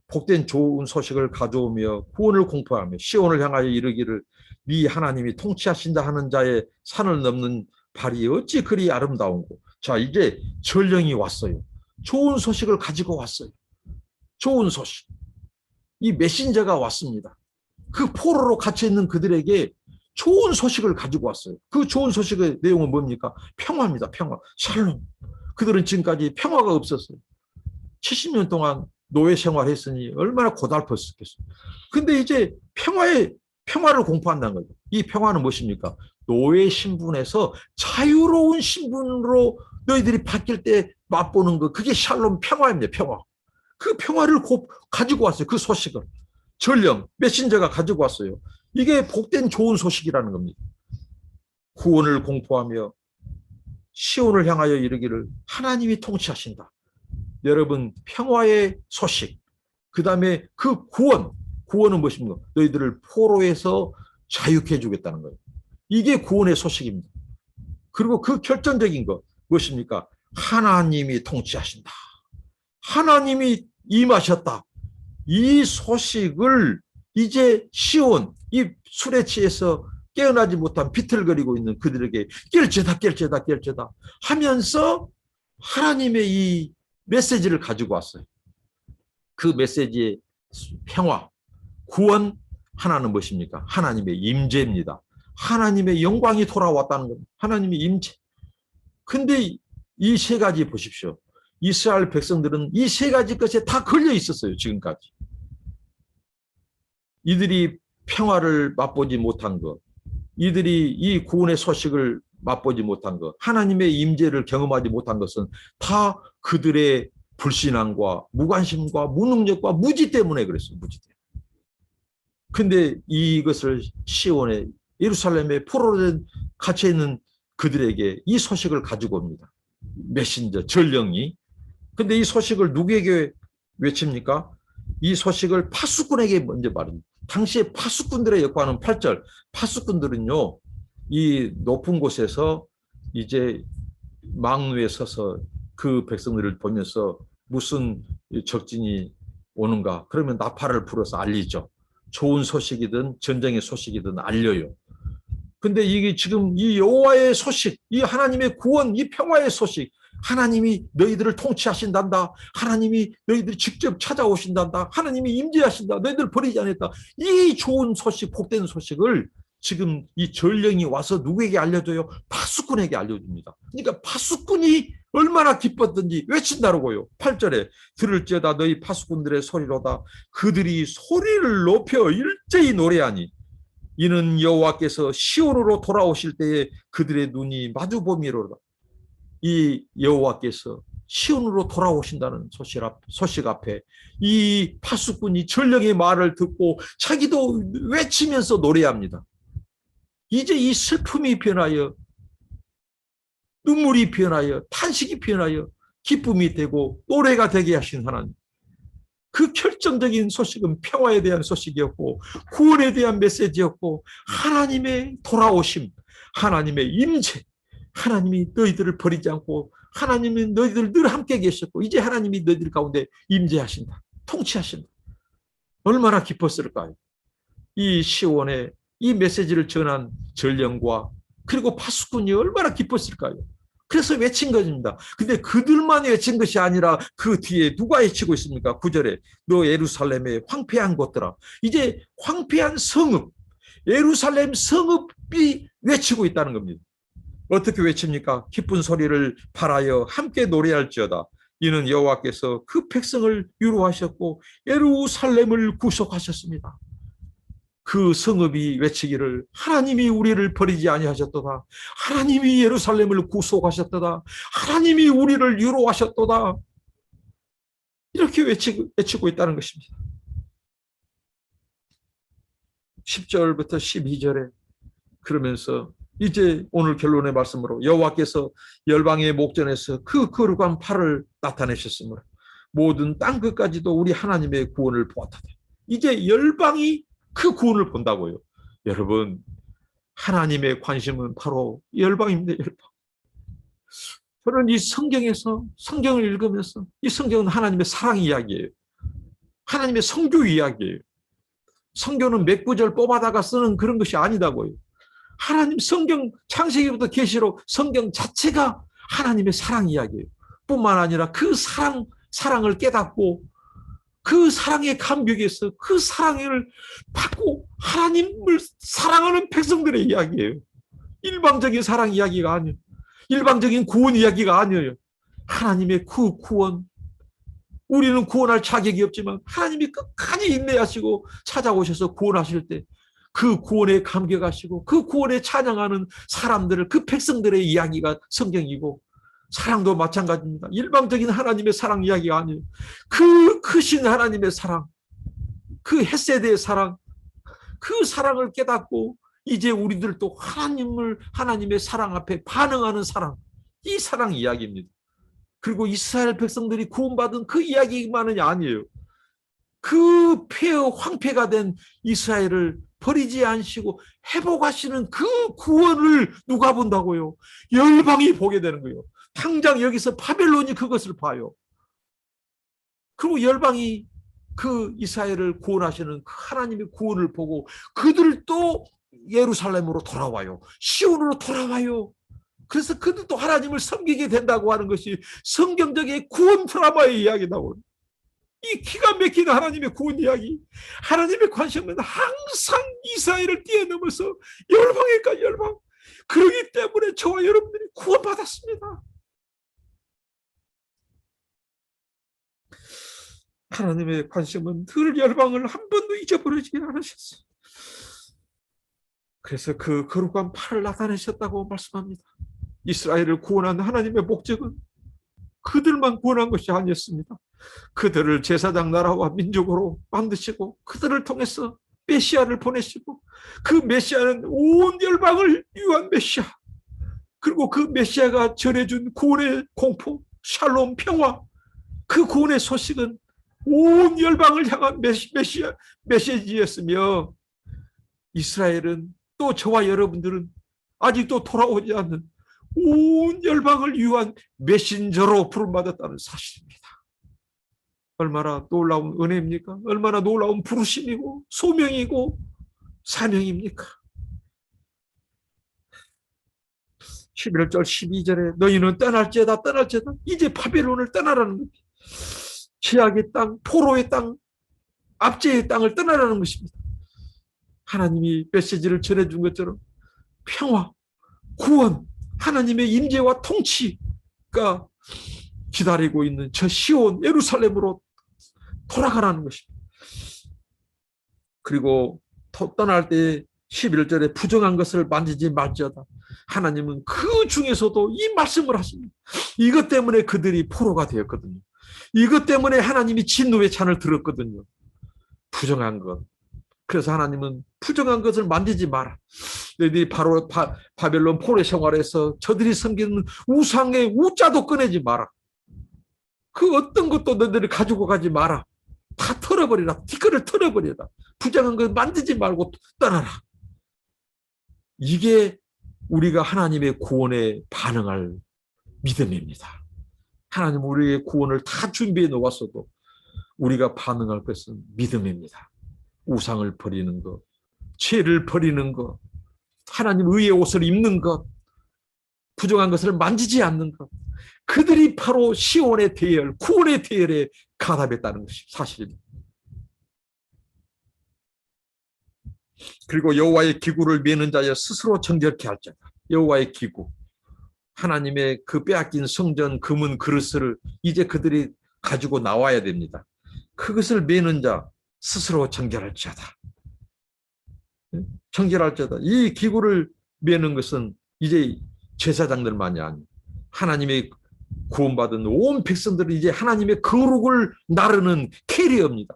복된 좋은 소식을 가져오며 구원을 공포하며 시온을 향하여 이르기를 네 하나님이 통치하신다 하는 자의 산을 넘는 발이 어찌 그리 아름다운고. 자, 이제 전령이 왔어요. 좋은 소식을 가지고 왔어요. 좋은 소식. 이 메신저가 왔습니다. 그 포로로 갇혀 있는 그들에게 좋은 소식을 가지고 왔어요. 그 좋은 소식의 내용은 뭡니까? 평화입니다. 평화. 샬롬. 그들은 지금까지 평화가 없었어요. 70년 동안 노예 생활했으니 얼마나 고달팠겠어요. 근데 이제 평화를 공포한다는 거죠. 이 평화는 무엇입니까? 노예 신분에서 자유로운 신분으로 너희들이 바뀔 때 맛보는 거, 그게 샬롬 평화입니다. 평화. 그 평화를 가지고 왔어요. 그 소식을. 전령, 메신저가 가지고 왔어요. 이게 복된 좋은 소식이라는 겁니다. 구원을 공포하며 시온을 향하여 이르기를 하나님이 통치하신다. 여러분, 평화의 소식, 그 다음에 그 구원은 무엇입니까? 너희들을 포로에서 자유케 해주겠다는 거예요. 이게 구원의 소식입니다. 그리고 그 결정적인 것 무엇입니까? 하나님이 통치하신다. 하나님이 임하셨다. 이 소식을 이제 시온, 이 술에 취해서 깨어나지 못한 비틀거리고 있는 그들에게 깰죄다 하면서 하나님의 이 메시지를 가지고 왔어요. 그 메시지의 평화, 구원, 하나는 무엇입니까? 하나님의 임재입니다. 하나님의 영광이 돌아왔다는 겁니다. 하나님의 임재. 근데 이 세 가지 보십시오. 이스라엘 백성들은 이 세 가지 것에 다 걸려 있었어요. 지금까지. 이들이 평화를 맛보지 못한 것, 이들이 이 구원의 소식을 맛보지 못한 것, 하나님의 임재를 경험하지 못한 것은 다 그들의 불신앙과 무관심과 무능력과 무지 때문에 그랬어요. 무지 때문에. 근데 이것을 시온에, 예루살렘에 포로로 갇혀 있는 그들에게 이 소식을 가지고 옵니다. 메신저, 전령이. 근데 이 소식을 누구에게 외칩니까? 이 소식을 파수꾼에게 먼저 말합니다. 당시에 파수꾼들의 역할은 8절. 파수꾼들은요, 이 높은 곳에서 이제 망루에 서서 그 백성들을 보면서 무슨 적진이 오는가? 그러면 나팔을 불어서 알리죠. 좋은 소식이든 전쟁의 소식이든 알려요. 근데 이게 지금 이 여호와의 소식, 이 하나님의 구원, 이 평화의 소식, 하나님이 너희들을 통치하신단다. 하나님이 너희들이 직접 찾아오신단다. 하나님이 임재하신다. 너희들 버리지 않았다. 이 좋은 소식, 복된 소식을 지금 이 전령이 와서 누구에게 알려줘요? 파수꾼에게 알려줍니다. 그러니까 파수꾼이 얼마나 기뻤던지 외친다라고요. 8절에 들을지어다 너희 파수꾼들의 소리로다. 그들이 소리를 높여 일제히 노래하니 이는 여호와께서 시온으로 돌아오실 때에 그들의 눈이 마주보미로다. 이 여호와께서 시온으로 돌아오신다는 소식 앞에 이 파수꾼이 전령의 말을 듣고 자기도 외치면서 노래합니다. 이제 이 슬픔이 변하여 눈물이 변하여 탄식이 변하여 기쁨이 되고 노래가 되게 하신 하나님. 그 결정적인 소식은 평화에 대한 소식이었고 구원에 대한 메시지였고 하나님의 돌아오심, 하나님의 임재, 하나님이 너희들을 버리지 않고 하나님이 너희들 늘 함께 계셨고 이제 하나님이 너희들 가운데 임재하신다. 통치하신다. 얼마나 기뻤을까요? 이 시온의 이 메시지를 전한 전령과 그리고 파수꾼이 얼마나 기뻤을까요? 그래서 외친 것입니다. 근데 그들만 외친 것이 아니라 그 뒤에 누가 외치고 있습니까? 9절에 너 예루살렘의 황폐한 곳들아. 이제 황폐한 성읍, 예루살렘 성읍이 외치고 있다는 겁니다. 어떻게 외칩니까? 기쁜 소리를 발하여 함께 노래할지어다. 이는 여호와께서 그 백성을 위로하셨고 예루살렘을 구속하셨습니다. 그 성읍이 외치기를 하나님이 우리를 버리지 아니하셨도다. 하나님이 예루살렘을 구속하셨도다. 하나님이 우리를 위로하셨도다. 이렇게 외치고 있다는 것입니다. 10절부터 12절에 그러면서 이제 오늘 결론의 말씀으로 여호와께서 열방의 목전에서 그 거룩한 팔을 나타내셨으므로 모든 땅 끝까지도 우리 하나님의 구원을 보았다. 이제 열방이 그 구원을 본다고요. 여러분, 하나님의 관심은 바로 열방입니다. 열방. 저는 이 성경에서 성경을 읽으면서 이 성경은 하나님의 사랑 이야기예요. 하나님의 성교 이야기예요. 성경은 몇 구절 뽑아다가 쓰는 그런 것이 아니다고요. 하나님 성경 창세기부터 계시록 성경 자체가 하나님의 사랑 이야기예요. 뿐만 아니라 그 사랑을 깨닫고 그 사랑의 감격에서 그 사랑을 받고 하나님을 사랑하는 백성들의 이야기예요. 일방적인 사랑 이야기가 아니에요. 일방적인 구원 이야기가 아니에요. 하나님의 그 구원, 우리는 구원할 자격이 없지만 하나님이 끝까지 인내하시고 찾아오셔서 구원하실 때 그 구원에 감격하시고 그 구원에 찬양하는 사람들을, 그 백성들의 이야기가 성경이고, 사랑도 마찬가지입니다. 일방적인 하나님의 사랑 이야기가 아니에요. 그 크신 하나님의 사랑, 그 헤세드의 사랑, 그 사랑을 깨닫고 이제 우리들도 하나님의 사랑 앞에 반응하는 사랑, 이 사랑 이야기입니다. 그리고 이스라엘 백성들이 구원받은 그 이야기만이 아니에요. 그 황폐가 된 이스라엘을 버리지 않으시고 회복하시는 그 구원을 누가 본다고요? 열방이 보게 되는 거예요. 당장 여기서 바벨론이 그것을 봐요. 그리고 열방이 그 이스라엘을 구원하시는 그 하나님의 구원을 보고 그들도 예루살렘으로 돌아와요. 시온으로 돌아와요. 그래서 그들도 하나님을 섬기게 된다고 하는 것이 성경적인 구원 드라마의 이야기다고. 이 기가 막힌 하나님의 구원 이야기. 하나님의 관심은 항상 이스라엘을 뛰어넘어서 열방일까 열방. 그러기 때문에 저와 여러분들이 구원받았습니다. 하나님의 관심은 늘 열방을 한 번도 잊어버리지 않으셨어요. 그래서 그 거룩한 팔을 나타내셨다고 말씀합니다. 이스라엘을 구원한 하나님의 목적은 그들만 구원한 것이 아니었습니다. 그들을 제사장 나라와 민족으로 만드시고 그들을 통해서 메시아를 보내시고 그 메시아는 온 열방을 위한 메시아, 그리고 그 메시아가 전해준 구원의 공포, 샬롬, 평화, 그 구원의 소식은 온 열방을 향한 메시지였으며 이스라엘은 또 저와 여러분들은 아직도 돌아오지 않는 온 열방을 위한 메신저로 부름받았다는 사실입니다. 얼마나 놀라운 은혜입니까? 얼마나 놀라운 부르심이고 소명이고 사명입니까? 11절 12절에 너희는 떠날지어다 떠날지어다 이제 바벨론을 떠나라는 겁니다. 지악의 땅, 포로의 땅, 압제의 땅을 떠나라는 것입니다. 하나님이 메시지를 전해준 것처럼 평화, 구원, 하나님의 임재와 통치가 기다리고 있는 저 시온 예루살렘으로 돌아가라는 것입니다. 그리고 떠날 때 11절에 부정한 것을 만지지 말지어다. 하나님은 그 중에서도 이 말씀을 하십니다. 이것 때문에 그들이 포로가 되었거든요. 이것 때문에 하나님이 진노의 찬을 들었거든요. 부정한 것. 그래서 하나님은 부정한 것을 만지지 마라. 너희들이 바로 바벨론 포로 생활에서 저들이 섬기는 우상의 우자도 꺼내지 마라. 그 어떤 것도 너희들이 가지고 가지 마라. 다 털어버리라. 뒷거를 털어버리라. 부정한 것 만지지 말고 떠나라. 이게 우리가 하나님의 구원에 반응할 믿음입니다. 하나님 우리의 구원을 다 준비해 놓았어도 우리가 반응할 것은 믿음입니다. 우상을 버리는 것, 죄를 버리는 것, 하나님 의의 옷을 입는 것, 부정한 것을 만지지 않는 것, 그들이 바로 시온의 대열, 구원의 대열에 가담했다는 것이 사실입니다. 그리고 여호와의 기구를 메는 자여 스스로 정결케 할 자다. 여호와의 기구, 하나님의 그 빼앗긴 성전 금은 그릇을 이제 그들이 가지고 나와야 됩니다. 그것을 메는 자 스스로 정결할 자다. 정결할 자다. 이 기구를 메는 것은 이제 제사장들만이 아니에요. 하나님의 구원받은 온 백성들은 이제 하나님의 거룩을 나르는 캐리어입니다.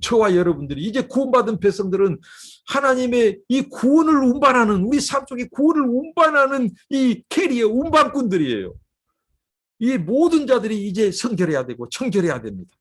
저와 여러분들이 이제 구원받은 백성들은 하나님의 이 구원을 운반하는, 우리 삶 속에 구원을 운반하는 이 캐리어, 운반꾼들이에요. 이 모든 자들이 이제 성결해야 되고 청결해야 됩니다.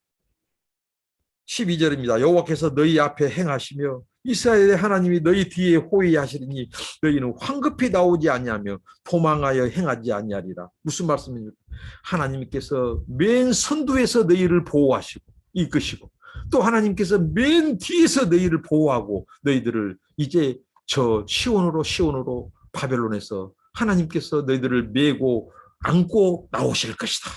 12절입니다. 여호와께서 너희 앞에 행하시며 이스라엘의 하나님이 너희 뒤에 호위하시리니 너희는 황급히 나오지 아니하며 도망하여 행하지 아니하리라. 무슨 말씀입니까? 하나님께서 맨 선두에서 너희를 보호하시고 이끄시고 또 하나님께서 맨 뒤에서 너희를 보호하고 너희들을 이제 저 시온으로 바벨론에서 하나님께서 너희들을 메고 안고 나오실 것이다.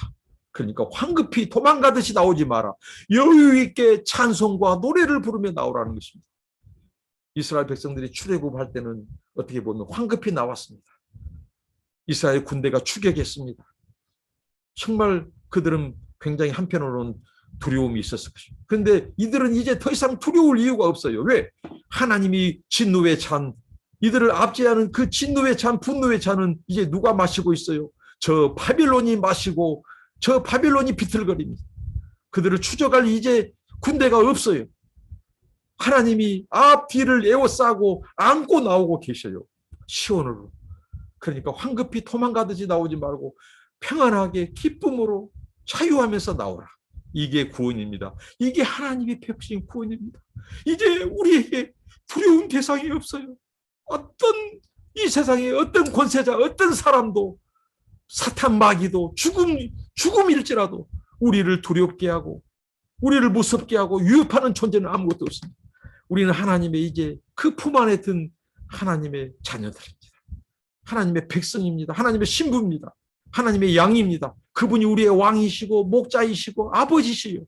그러니까 황급히 도망가듯이 나오지 마라. 여유 있게 찬송과 노래를 부르며 나오라는 것입니다. 이스라엘 백성들이 출애굽할 때는 어떻게 보면 황급히 나왔습니다. 이스라엘 군대가 추격했습니다. 정말 그들은 굉장히 한편으로는 두려움이 있었을 것입니다. 그런데 이들은 이제 더 이상 두려울 이유가 없어요. 왜? 하나님이 진노의 잔, 이들을 압제하는 그 진노의 잔, 분노의 잔은 이제 누가 마시고 있어요? 저 바빌론이 마시고 저 바빌론이 비틀거립니다. 그들을 추적할 이제 군대가 없어요. 하나님이 앞 뒤를 에워싸고 안고 나오고 계셔요. 시온으로. 그러니까 황급히 도망가듯이 나오지 말고 평안하게 기쁨으로 자유하면서 나오라. 이게 구원입니다. 이게 하나님이 베푸신 구원입니다. 이제 우리에게 두려운 대상이 없어요. 어떤 이 세상에 어떤 권세자, 어떤 사람도 사탄 마귀도 죽음일지라도 우리를 두렵게 하고 우리를 무섭게 하고 위협하는 존재는 아무것도 없습니다. 우리는 하나님의 이제 그 품 안에 든 하나님의 자녀들입니다. 하나님의 백성입니다. 하나님의 신부입니다. 하나님의 양입니다. 그분이 우리의 왕이시고 목자이시고 아버지시요.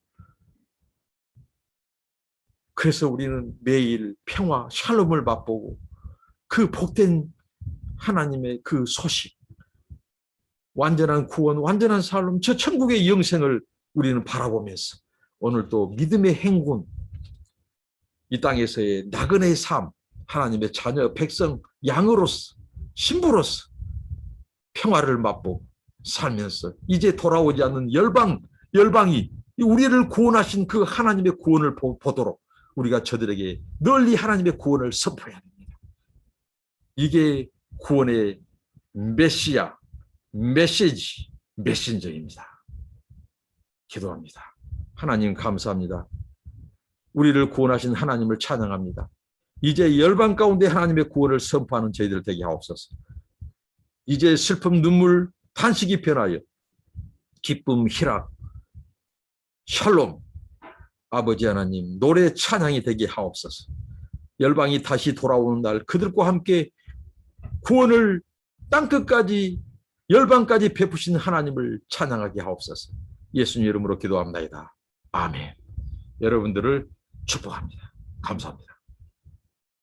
그래서 우리는 매일 평화, 샬롬을 맛보고 그 복된 하나님의 그 소식, 완전한 구원, 완전한 샬롬, 저 천국의 영생을 우리는 바라보면서 오늘 또 믿음의 행군, 이 땅에서의 나그네의 삶, 하나님의 자녀, 백성, 양으로서, 신부로서 평화를 맛보고 살면서 이제 돌아오지 않는 열방이 우리를 구원하신 그 하나님의 구원을 보도록 우리가 저들에게 널리 하나님의 구원을 선포해야 됩니다. 이게 구원의 메시아, 메시지, 메신저입니다. 기도합니다. 하나님 감사합니다. 우리를 구원하신 하나님을 찬양합니다. 이제 열방 가운데 하나님의 구원을 선포하는 저희들 되게 하옵소서. 이제 슬픔, 눈물, 탄식이 변하여 기쁨, 희락, 샬롬, 아버지 하나님 노래 찬양이 되게 하옵소서. 열방이 다시 돌아오는 날 그들과 함께 구원을 땅끝까지 열방까지 베푸신 하나님을 찬양하게 하옵소서. 예수님 이름으로 기도합니다. 아멘. 여러분들을 축복합니다. 감사합니다.